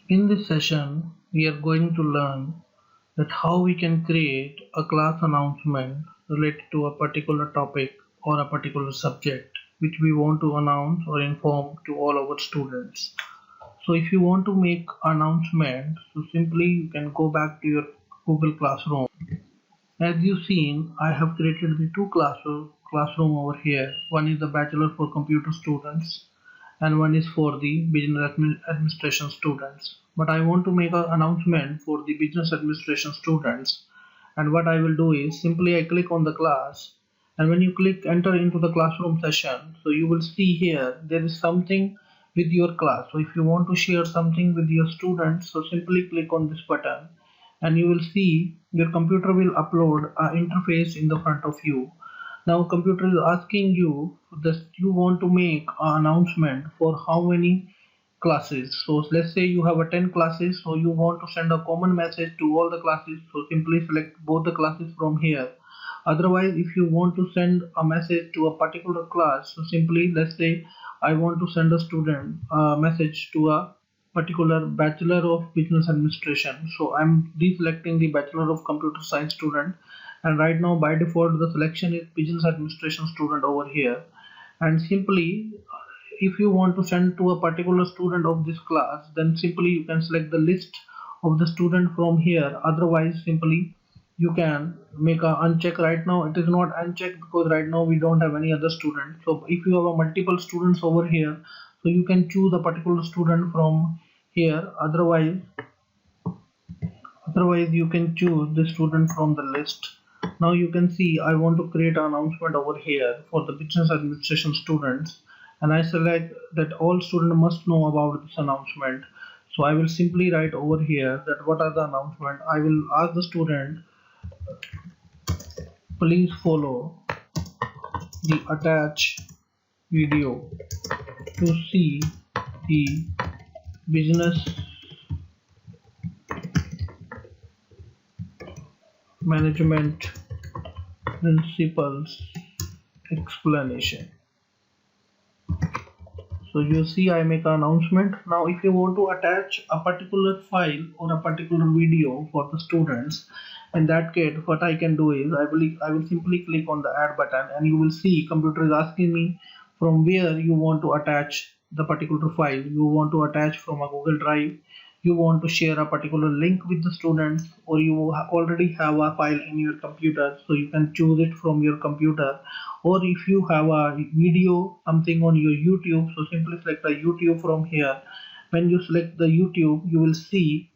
In this session, we are going to learn that how we can create a class announcement related to a particular topic or a particular subject which we want to announce or inform to all our students. So if you want to make announcement, so simply you can go back to your Google Classroom. As you've seen, I have created the two classroom over here. One is the Bachelor for Computer students and one is for the Business Administration students. But I want to make an announcement for the Business Administration students. And what I will do is simply I click on the class, and when you click enter into the classroom session, so you will see here there is something with your class. So if you want to share something with your students, so simply click on this button and you will see your computer will upload an interface in the front of you. Now computer is asking you that you want to make an announcement for how many classes. So let's say you have a 10 classes, so you want to send a common message to all the classes, so simply select both the classes from here. Otherwise, if you want to send a message to a particular class, so simply let's say I want to send a student a message to a particular Bachelor of Business Administration. So I'm deselecting the Bachelor of Computer Science student, and right now by default the selection is Business Administration student over here. And simply if you want to send to a particular student of this class, then simply you can select the list of the student from here. Otherwise simply you can make a uncheck. Right now it is not unchecked because right now we don't have any other student. So if you have a multiple students over here, so you can choose a particular student from here. Otherwise you can choose the student from the list. Now you can see I want to create an announcement over here for the business administration students, and I select that all students must know about this announcement. So I will simply write over here that what are the announcement. I will ask the student, please follow the attached video to see the business management principles explanation. So you see I make an announcement. Now if you want to attach a particular file or a particular video for the students, in that case what I can do is I will simply click on the add button, and you will see computer is asking me from where you want to attach the particular file. You want to attach from a Google Drive, you want to share a particular link with the students, or you already have a file in your computer, so you can choose it from your computer. Or if you have a video something on your YouTube, so simply select the YouTube from here. When you select the YouTube, you will see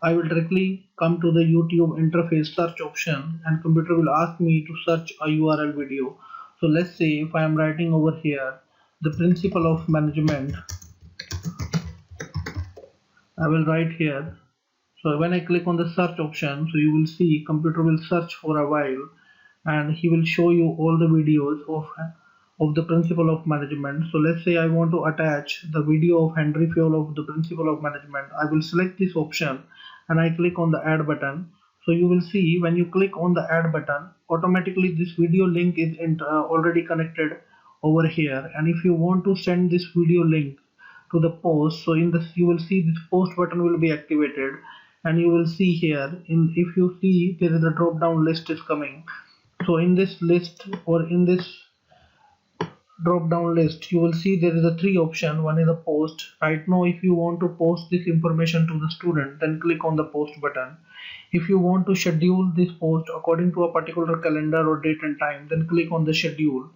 I will directly come to the YouTube interface search option, and computer will ask me to search a URL video. So let's say if I am writing over here the principle of management, I will write here. So when I click on the search option, so you will see computer will search for a while, and he will show you all the videos of the principle of management. So let's say I want to attach the video of Henry Fayol of the principle of management. I will select this option and I click on the add button. So you will see when you click on the add button, automatically this video link is already connected over here. And if you want to send this video link to the post, so in this you will see this post button will be activated, and you will see here in if you see there is a drop down list is coming. So in this list or in this drop down list you will see there is a three option. One is a post. Right now if you want to post this information to the student, then click on the post button. If you want to schedule this post according to a particular calendar or date and time, then click on the schedule.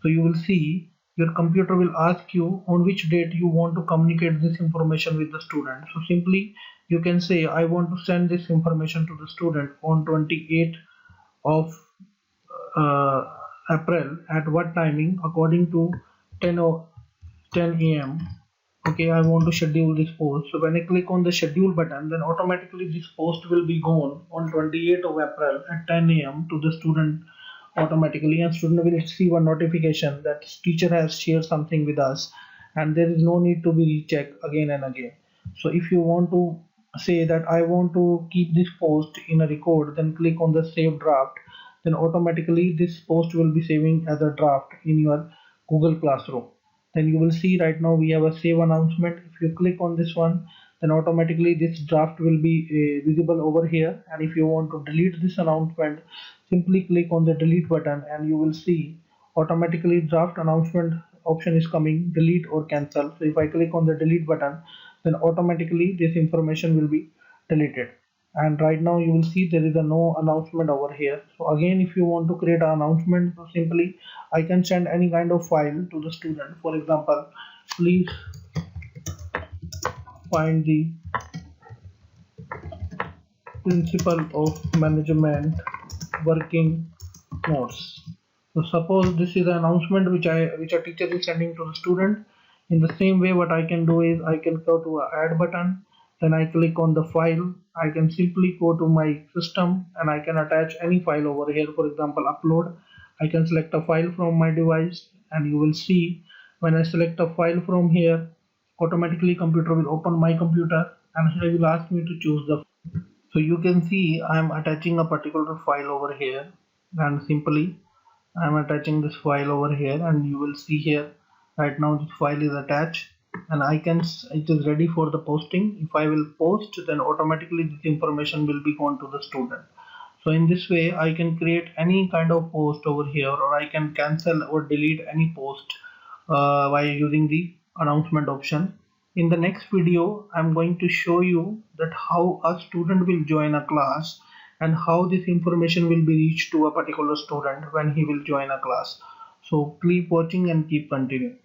So you will see your computer will ask you on which date you want to communicate this information with the student. So simply you can say I want to send this information to the student on 28th of April at what timing according to 10 a.m. Okay, I want to schedule this post. So when I click on the schedule button, then automatically this post will be gone on 28th of April at 10 a.m. to the student automatically, and student will receive a notification that teacher has shared something with us, and there is no need to be rechecked again and again. So if you want to say that I want to keep this post in a record, then click on the save draft. Then automatically this post will be saving as a draft in your Google Classroom. Then you will see right now we have a save announcement. If you click on this one, then automatically this draft will be visible over here. And if you want to delete this announcement, simply click on the delete button and you will see automatically draft announcement option is coming, delete or cancel. So if I click on the delete button, then automatically this information will be deleted. And right now you will see there is a no announcement over here. So again, if you want to create an announcement, so simply I can send any kind of file to the student. For example, please find the principle of management working notes. So suppose this is an announcement which a teacher is sending to the student. In the same way, what I can do is I can go to a add button, then I click on the file. I can simply go to my system and I can attach any file over here. For example, upload. I can select a file from my device and you will see when I select a file from here, automatically computer will open my computer and it will ask me to choose the. So you can see I am attaching a particular file over here, and simply I am attaching this file over here, and you will see here right now this file is attached and it is ready for the posting. If I will post, then automatically this information will be gone to the student. So in this way I can create any kind of post over here, or I can cancel or delete any post by using the announcement option. In the next video, I'm going to show you that how a student will join a class and how this information will be reached to a particular student when he will join a class. So keep watching and keep continuing.